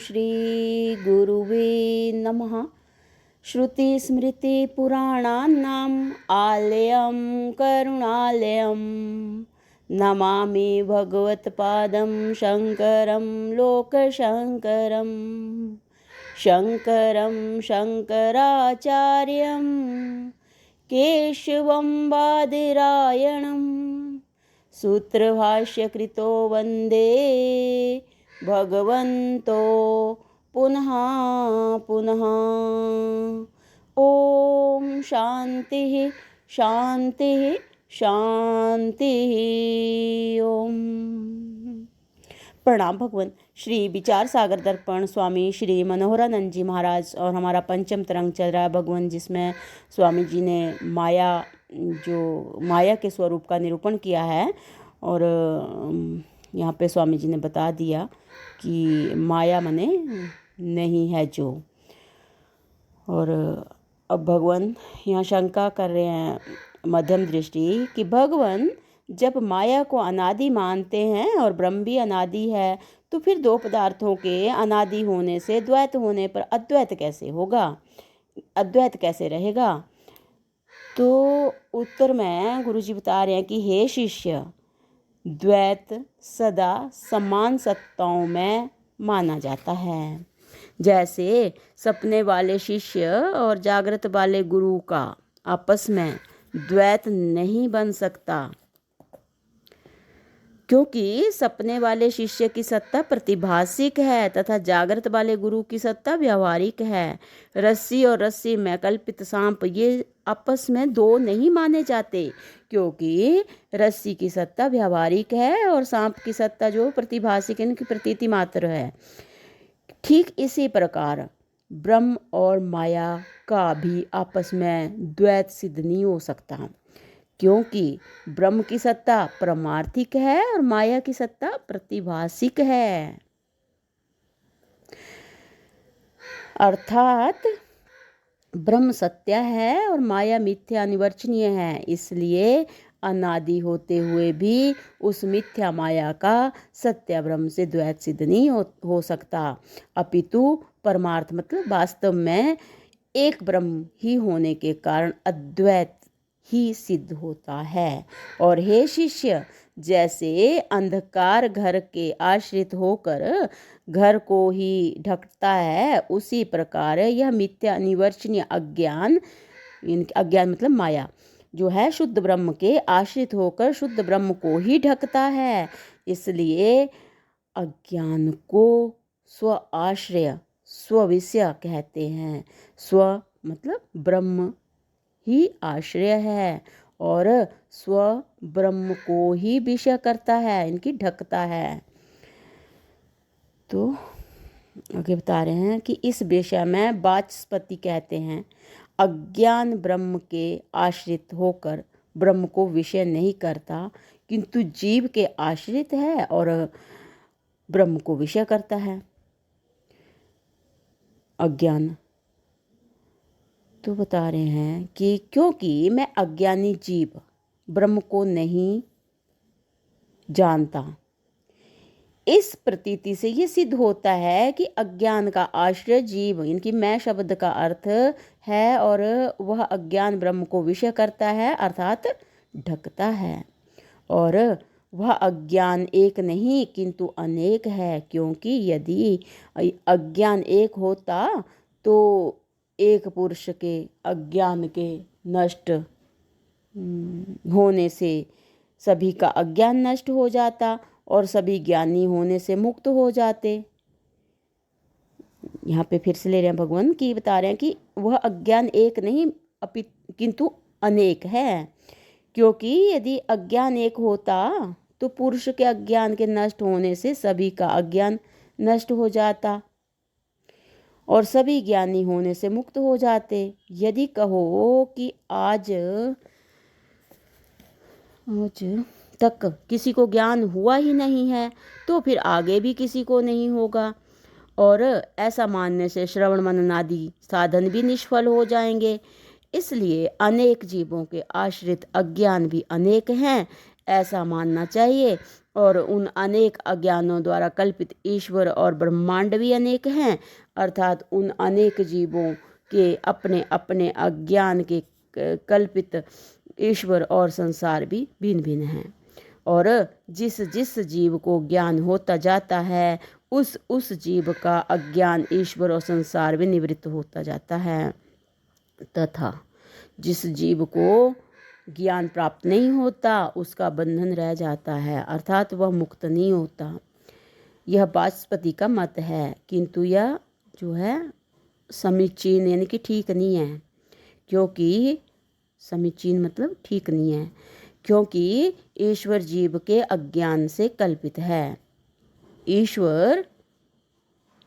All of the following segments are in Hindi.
श्रीगुरुवे नमः। श्रुतिस्मृतिपुराणानाम् आलयं करुणालयं नमामि भगवत्पादं शङ्करं लोकशङ्करं। शङ्करं शङ्कराचार्यं केशवं बादरायणं सूत्रभाष्यकृतो वन्दे भगवन्तो पुनः पुनः। ओम शांति शांति शांति। ओम। प्रणाम भगवान। श्री विचार सागर दर्पण स्वामी श्री मनोहरानंद जी महाराज और हमारा पंचम तरंग चल रहा है भगवान, जिसमें स्वामी जी ने माया के स्वरूप का निरूपण किया है। और यहाँ पे स्वामी जी ने बता दिया कि माया मने नहीं है जो। और अब भगवान यहाँ शंका कर रहे हैं मध्यम दृष्टि कि भगवान जब माया को अनादि मानते हैं और ब्रह्म भी अनादि है, तो फिर दो पदार्थों के अनादि होने से द्वैत होने पर अद्वैत कैसे होगा, अद्वैत कैसे रहेगा। तो उत्तर में गुरु जी बता रहे हैं कि हे शिष्य, द्वैत सदा समान सत्ताओं में माना जाता है। जैसे सपने वाले शिष्य और जागृत वाले गुरु का आपस में द्वैत नहीं बन सकता, क्योंकि सपने वाले शिष्य की सत्ता प्रतिभासिक है तथा जागृत वाले गुरु की सत्ता व्यवहारिक है। रस्सी और रस्सी में कल्पित सांप ये आपस में दो नहीं माने जाते, क्योंकि रस्सी की सत्ता व्यवहारिक है और सांप की सत्ता जो प्रतिभासिक इनकी प्रतीति मात्र है। ठीक इसी प्रकार ब्रह्म और माया का भी आपस में द्वैत सिद्ध नहीं हो सकता, क्योंकि ब्रह्म की सत्ता परमार्थिक है और माया की सत्ता प्रतिभासिक है। अर्थात ब्रह्म सत्य है और माया मिथ्या अनिवर्चनीय है, इसलिए अनादि होते हुए भी उस मिथ्या माया का सत्य ब्रह्म से द्वैत सिद्ध नहीं हो सकता, अपितु परमार्थ मतलब वास्तव में एक ब्रह्म ही होने के कारण अद्वैत ही सिद्ध होता है। और हे शिष्य, जैसे अंधकार घर के आश्रित होकर घर को ही ढकता है, उसी प्रकार यह मिथ्या अनिवर्चनीय अज्ञान मतलब माया जो है शुद्ध ब्रह्म के आश्रित होकर शुद्ध ब्रह्म को ही ढकता है। इसलिए अज्ञान को स्व आश्रय स्व-विषय कहते हैं। स्व मतलब ब्रह्म ही आश्रय है और स्व ब्रह्म को ही विषय करता है, इनकी ढकता है। तो आगे बता रहे हैं कि इस विषय में वाचस्पति कहते हैं, अज्ञान ब्रह्म के आश्रित होकर ब्रह्म को विषय नहीं करता, किंतु जीव के आश्रित है और ब्रह्म को विषय करता है। अज्ञान तो बता रहे हैं कि क्योंकि मैं अज्ञानी जीव ब्रह्म को नहीं जानता, इस प्रतीति से ये सिद्ध होता है कि अज्ञान का आश्रय जीव, इनकी मैं शब्द का अर्थ है, और वह अज्ञान ब्रह्म को विषय करता है अर्थात ढकता है। और वह अज्ञान एक नहीं किंतु अनेक है, क्योंकि यदि अज्ञान एक होता तो एक पुरुष के अज्ञान के नष्ट होने से सभी का अज्ञान नष्ट हो जाता और सभी ज्ञानी होने से मुक्त हो जाते। यहाँ पे फिर से ले रहे हैं भगवान की बता रहे हैं कि वह अज्ञान एक नहीं किंतु अनेक है, क्योंकि यदि अज्ञान एक होता तो पुरुष के अज्ञान के नष्ट होने से सभी का अज्ञान नष्ट हो जाता और सभी ज्ञानी होने से मुक्त हो जाते। यदि कहो कि आज तक किसी को ज्ञान हुआ ही नहीं है, तो फिर आगे भी किसी को नहीं होगा, और ऐसा मानने से श्रवण मनन आदि साधन भी निष्फल हो जाएंगे। इसलिए अनेक जीवों के आश्रित अज्ञान भी अनेक हैं, ऐसा मानना चाहिए और उन अनेक अज्ञानों द्वारा कल्पित ईश्वर और ब्रह्मांड भी अनेक हैं, अर्थात उन अनेक जीवों के अपने अपने अज्ञान के कल्पित ईश्वर और संसार भी भिन्न भिन्न हैं। और जिस जिस जीव को ज्ञान होता जाता है उस जीव का अज्ञान ईश्वर और संसार भी निवृत्त होता जाता है, तथा जिस जीव को ज्ञान प्राप्त नहीं होता उसका बंधन रह जाता है, अर्थात वह मुक्त नहीं होता। यह वाचस्पति का मत है, किंतु यह जो है समीचीन यानी कि ठीक नहीं है, क्योंकि समीचीन मतलब ठीक नहीं है, क्योंकि ईश्वर जीव के अज्ञान से कल्पित है।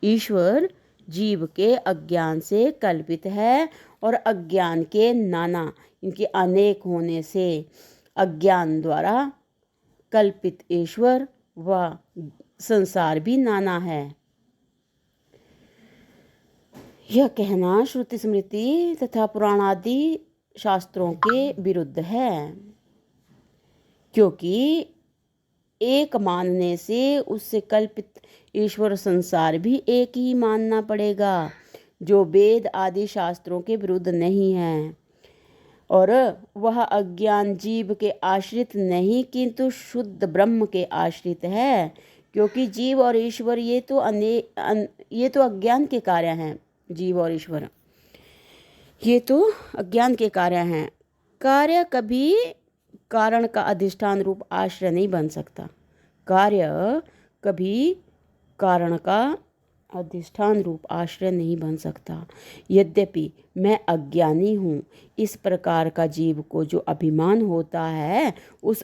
ईश्वर जीव के अज्ञान से कल्पित है और अज्ञान के नाना इनके अनेक होने से अज्ञान द्वारा कल्पित ईश्वर व संसार भी नाना है। यह कहना श्रुति स्मृति तथा पुराण आदि शास्त्रों के विरुद्ध है, क्योंकि एक मानने से उससे कल्पित ईश्वर संसार भी एक ही मानना पड़ेगा, जो वेद आदि शास्त्रों के विरुद्ध नहीं है। और वह अज्ञान जीव के आश्रित नहीं किंतु शुद्ध ब्रह्म के आश्रित है, क्योंकि जीव और ईश्वर ये तो अज्ञान के कार्य हैं। जीव और ईश्वर ये तो अज्ञान के कार्य हैं। कार्य कभी कारण का अधिष्ठान रूप आश्रय नहीं बन सकता। कार्य कभी कारण का अधिष्ठान रूप आश्रय नहीं बन सकता। यद्यपि मैं अज्ञानी हूँ, इस प्रकार का जीव को जो अभिमान होता है उस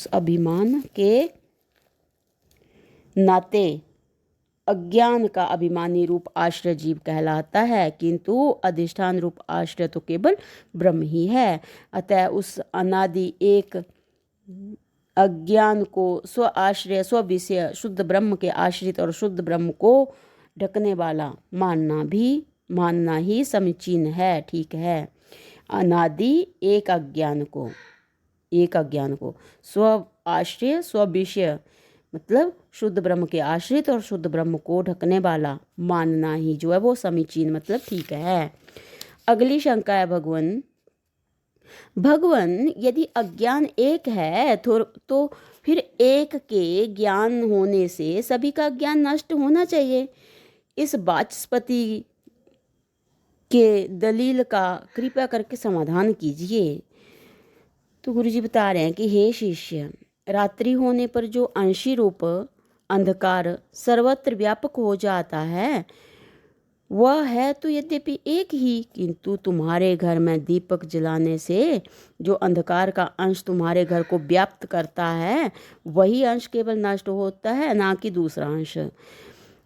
अभिमान के नाते अज्ञान का अभिमानी रूप आश्रय जीव कहलाता है, किंतु अधिष्ठान रूप आश्रय तो केवल ब्रह्म ही है। अतः उस अनादि एक अज्ञान को स्व आश्रय स्व विषय शुद्ध ब्रह्म के आश्रित और शुद्ध ब्रह्म को ढकने वाला मानना ही समीचीन है, ठीक है। अनादि एक अज्ञान को स्व आश्रय स्व विषय मतलब शुद्ध ब्रह्म के आश्रित और शुद्ध ब्रह्म को ढकने वाला मानना ही जो है वो समीचीन मतलब ठीक है। अगली शंका है भगवन यदि अज्ञान एक है तो फिर एक के ज्ञान होने से सभी का ज्ञान नष्ट होना चाहिए। इस वाचस्पति के दलील का कृपया करके समाधान कीजिए। तो गुरुजी बता रहे हैं कि हे शिष्य, रात्रि होने पर जो अंशी रूप अंधकार सर्वत्र व्यापक हो जाता है वह है तो यद्यपि एक ही, किंतु तुम्हारे घर में दीपक जलाने से जो अंधकार का अंश तुम्हारे घर को व्याप्त करता है वही अंश केवल नष्ट होता है, ना कि दूसरा अंश।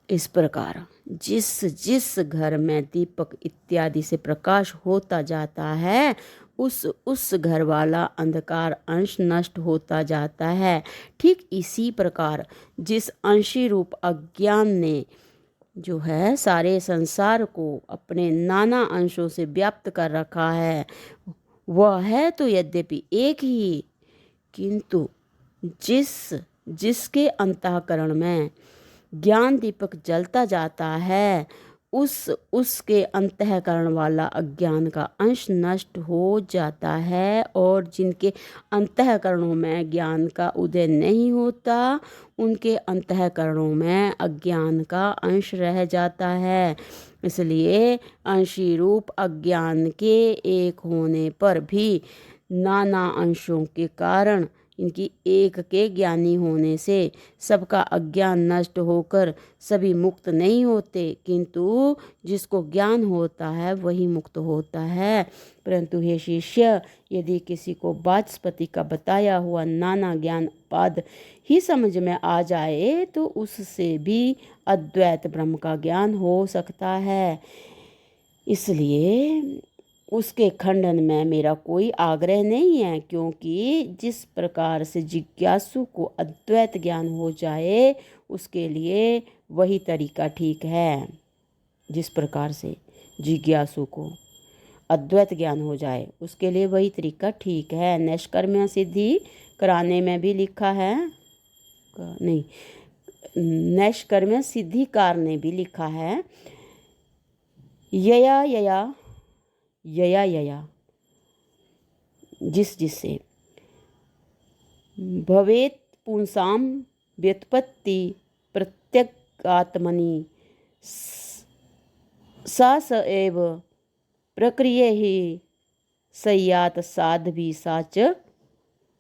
इस प्रकार जिस घर में दीपक इत्यादि से प्रकाश होता जाता है उस घर वाला अंधकार अंश नष्ट होता जाता है। ठीक इसी प्रकार जिस अंशी रूप अज्ञान ने जो है सारे संसार को अपने नाना अंशों से व्याप्त कर रखा है वह है तो यद्यपि एक ही, किंतु जिसके अंतःकरण में ज्ञान दीपक जलता जाता है उसके अंतःकरण वाला अज्ञान का अंश नष्ट हो जाता है, और जिनके अंतःकरणों में ज्ञान का उदय नहीं होता उनके अंतःकरणों में अज्ञान का अंश रह जाता है। इसलिए अंशी रूप अज्ञान के एक होने पर भी नाना अंशों के कारण इनकी एक के ज्ञानी होने से सबका अज्ञान नष्ट होकर सभी मुक्त नहीं होते, किंतु जिसको ज्ञान होता है वही मुक्त होता है। परंतु हे शिष्य, यदि किसी को वाचस्पति का बताया हुआ नाना ज्ञान पाद ही समझ में आ जाए तो उससे भी अद्वैत ब्रह्म का ज्ञान हो सकता है। इसलिए उसके खंडन में मेरा कोई आग्रह नहीं है, क्योंकि जिस प्रकार से जिज्ञासु को अद्वैत ज्ञान हो जाए उसके लिए वही तरीका ठीक है। जिस प्रकार से जिज्ञासु को अद्वैत ज्ञान हो जाए, उसके लिए वही तरीका ठीक है। नैष्कर्म्य सिद्धि कराने में भी लिखा है, नहीं, नैष्कर्म्य सिद्धिकार ने भी लिखा है, यया यया यया यया जिससे भवेत पुंसाम व्युत्पत्ति प्रत्यगात्मनि सा स एव प्रक्रिया ही सयात साध्वी सा च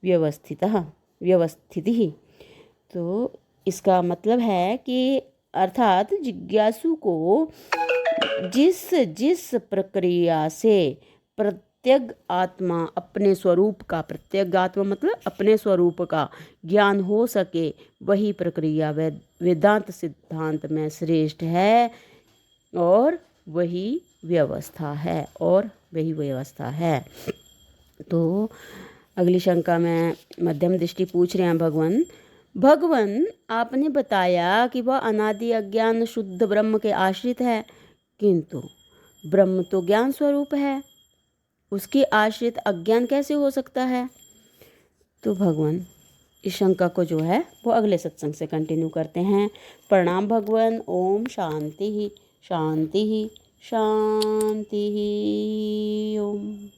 व्यवस्थिति। तो इसका मतलब है कि अर्थात जिज्ञासु को जिस जिस प्रक्रिया से प्रत्यग आत्मा अपने स्वरूप का, प्रत्यग आत्मा मतलब अपने स्वरूप का ज्ञान हो सके, वही प्रक्रिया वेदांत सिद्धांत में श्रेष्ठ है और वही व्यवस्था है। तो अगली शंका में मध्यम दृष्टि पूछ रहे हैं भगवान आपने बताया कि वह अनादि अज्ञान शुद्ध ब्रह्म के आश्रित है, किंतु ब्रह्म तो ज्ञान स्वरूप है, उसके आश्रित अज्ञान कैसे हो सकता है? तो भगवान इस शंका को जो है वो अगले सत्संग से कंटिन्यू करते हैं। प्रणाम भगवान। ओम शांति ही शांति ही शांति ही। ओम।